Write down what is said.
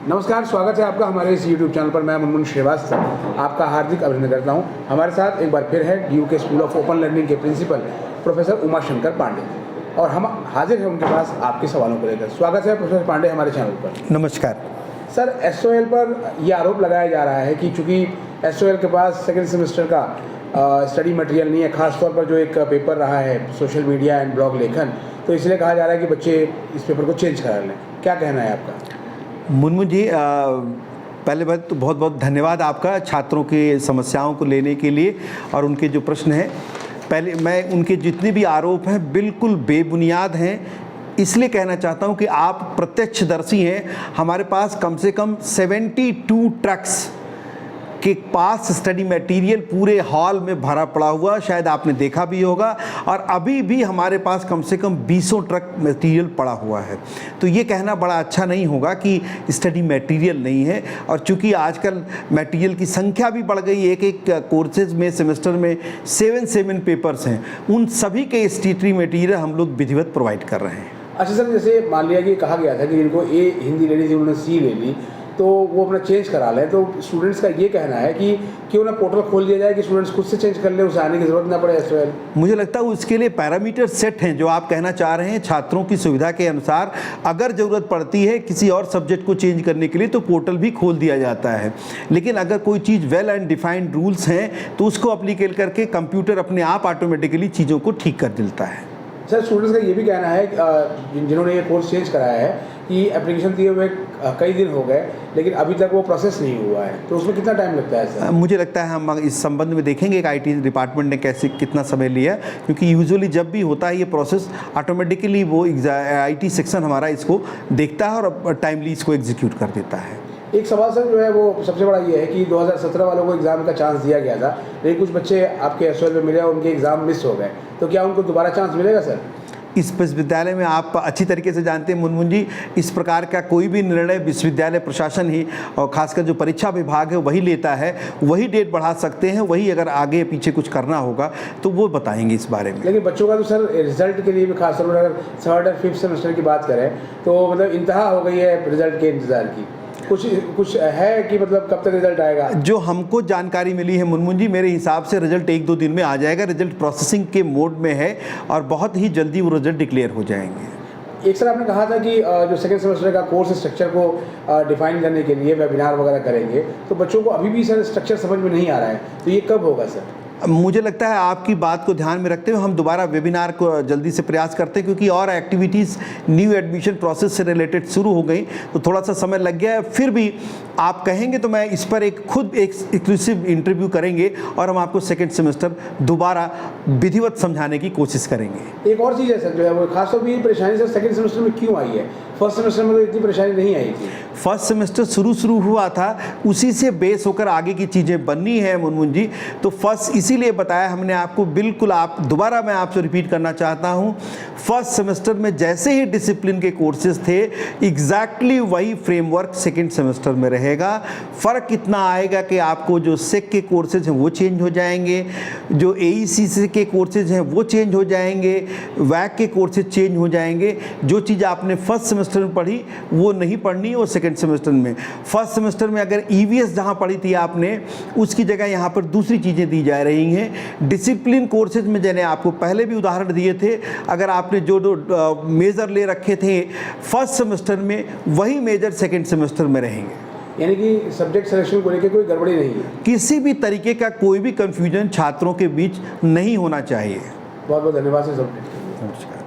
नमस्कार, स्वागत है आपका हमारे इस YouTube चैनल पर। मैं मुनमुन श्रीवास्तव आपका हार्दिक अभिनंदन करता हूं। हमारे साथ एक बार फिर है DUK school of open learning के प्रिंसिपल प्रोफेसर उमाशंकर पांडे और हम हाजिर हैं उनके पास आपके सवालों को लेकर। स्वागत है प्रोफेसर पांडे हमारे चैनल पर। नमस्कार सर, SOL पर यह आरोप लगाया जा रहा है कि चूँकि SOL के पास सेकेंड सेमेस्टर का स्टडी मटेरियल नहीं है, खासतौर पर जो एक पेपर रहा है सोशल मीडिया एंड ब्लॉग लेखन, तो इसलिए कहा जा रहा है कि बच्चे इस पेपर को चेंज करा लें। क्या कहना है आपका? मुनमुन जी, पहले बात तो बहुत बहुत धन्यवाद आपका छात्रों की समस्याओं को लेने के लिए और उनके जो प्रश्न हैं। पहले मैं उनके जितने भी आरोप हैं बिल्कुल बेबुनियाद हैं, इसलिए कहना चाहता हूं कि आप प्रत्यक्षदर्शी हैं। हमारे पास कम से कम 72 ट्रक्स के पास स्टडी मटेरियल पूरे हॉल में भरा पड़ा हुआ, शायद आपने देखा भी होगा, और अभी भी हमारे पास कम से कम 20 ट्रक मटेरियल पड़ा हुआ है। तो ये कहना बड़ा अच्छा नहीं होगा कि स्टडी मटेरियल नहीं है। और चूंकि आजकल मटेरियल की संख्या भी बढ़ गई, एक कोर्सेज में सेमेस्टर में 7 पेपर्स हैं, उन सभी के स्टेटरी मटेरियल हम लोग विधिवत प्रोवाइड कर रहे हैं। अच्छा सर, जैसे मान लिया कि कहा गया था कि जिनको A हिंदी लेनी थी उन्होंने C ले ली, तो वो अपना चेंज करा लें, तो स्टूडेंट्स का ये कहना है कि क्यों ना पोर्टल खोल दिया जाए कि स्टूडेंट्स खुद से चेंज कर ले, उसे आने की ज़रूरत ना पड़े SOL। मुझे लगता है उसके लिए पैरामीटर सेट हैं जो आप कहना चाह रहे हैं। छात्रों की सुविधा के अनुसार अगर ज़रूरत पड़ती है किसी और सब्जेक्ट को चेंज करने के लिए तो पोर्टल भी खोल दिया जाता है। लेकिन अगर कोई चीज़ वेल एंड डिफाइंड रूल्स हैं तो उसको अप्लीकेट करके कंप्यूटर अपने आप ऑटोमेटिकली चीज़ों को ठीक कर देता है। सर, स्टूडेंट्स का ये भी कहना है जिन्होंने ये कोर्स चेंज कराया है कि एप्लीकेशन दिए हुए कई दिन हो गए लेकिन अभी तक वो प्रोसेस नहीं हुआ है, तो उसमें कितना टाइम लगता है सर? मुझे लगता है हम इस संबंध में देखेंगे कि IT डिपार्टमेंट ने कैसे कितना समय लिया, क्योंकि यूजुअली जब भी होता है ये प्रोसेस ऑटोमेटिकली वो IT सेक्शन हमारा इसको देखता है और टाइमली इसको एग्जीक्यूट कर देता है। एक सवाल सर जो है वो सबसे बड़ा ये है कि 2017 वालों को एग्ज़ाम का चांस दिया गया था, लेकिन कुछ बच्चे आपके SOL में मिले और उनके एग्ज़ाम मिस हो गए, तो क्या उनको दोबारा चांस मिलेगा सर? इस विश्वविद्यालय में आप अच्छी तरीके से जानते हैं मुनमुन जी, इस प्रकार का कोई भी निर्णय विश्वविद्यालय प्रशासन ही और खासकर जो परीक्षा विभाग है वही लेता है। वही डेट बढ़ा सकते हैं, वही अगर आगे पीछे कुछ करना होगा तो वो बताएंगे इस बारे में। लेकिन बच्चों का तो सर रिजल्ट के लिए भी खासतौर पर अगर 3rd और 5th सेमेस्टर की बात करें तो मतलब इंतहा हो गई है रिजल्ट के इंतज़ार की। कुछ है कि मतलब कब तक रिजल्ट आएगा? जो हमको जानकारी मिली है मुनमुन जी, मेरे हिसाब से रिजल्ट 1-2 दिन में आ जाएगा। रिजल्ट प्रोसेसिंग के मोड में है और बहुत ही जल्दी वो रिजल्ट डिक्लेयर हो जाएंगे। एक सर आपने कहा था कि जो सेकेंड सेमेस्टर का कोर्स स्ट्रक्चर को डिफाइन करने के लिए वेबिनार वगैरह करेंगे, तो बच्चों को अभी भी सर स्ट्रक्चर समझ में नहीं आ रहा है, तो ये कब होगा सर? मुझे लगता है आपकी बात को ध्यान में रखते हुए हम दोबारा वेबिनार को जल्दी से प्रयास करते हैं, क्योंकि और एक्टिविटीज़ न्यू एडमिशन प्रोसेस से रिलेटेड शुरू हो गई तो थोड़ा सा समय लग गया है। फिर भी आप कहेंगे तो मैं इस पर एक एक्सक्लूसिव इंटरव्यू करेंगे और हम आपको सेकेंड सेमेस्टर दोबारा विधिवत समझाने की कोशिश करेंगे। एक और चीज़ है सर जो है वो खासतौर पर ये परेशानी सर सेकेंड सेमेस्टर में क्यों आई है? फर्स्ट सेमेस्टर में तो इतनी परेशानी नहीं आई थी। फर्स्ट सेमेस्टर शुरू हुआ था, उसी से बेस होकर आगे की चीज़ें बननी है मुनमुन जी। तो फर्स्ट इसीलिए बताया हमने आपको, बिल्कुल आप दोबारा मैं आपसे रिपीट करना चाहता हूँ, फर्स्ट सेमेस्टर में जैसे ही डिसिप्लिन के कोर्सेज थे एग्जैक्टली वही फ्रेमवर्क सेकेंड सेमेस्टर में रहेगा। फ़र्क इतना आएगा कि आपको जो सेक के कोर्सेज हैं वो चेंज हो जाएंगे, जो AEC के कोर्सेज हैं वो चेंज हो जाएंगे, वैक के कोर्सेज चेंज हो जाएंगे। जो चीज़ आपने फर्स्ट सेमेस्टर में पढ़ी वो नहीं पढ़नी है वो सेकेंड सेमेस्टर में। फर्स्ट सेमेस्टर में अगर EVS जहाँ पढ़ी थी आपने उसकी जगह यहाँ पर दूसरी चीज़ें दी जा रही हैं। डिसिप्लिन कोर्सेज में मैंने आपको पहले भी उदाहरण दिए थे, अगर आपने जो मेजर ले रखे थे फर्स्ट सेमेस्टर में वही मेजर सेकेंड सेमेस्टर में रहेंगे। यानी कि सब्जेक्ट सिलेक्शन को लेकर कोई गड़बड़ी नहीं है, किसी भी तरीके का कोई भी कंफ्यूजन छात्रों के बीच नहीं होना चाहिए। बहुत बहुत धन्यवाद सर। नमस्कार।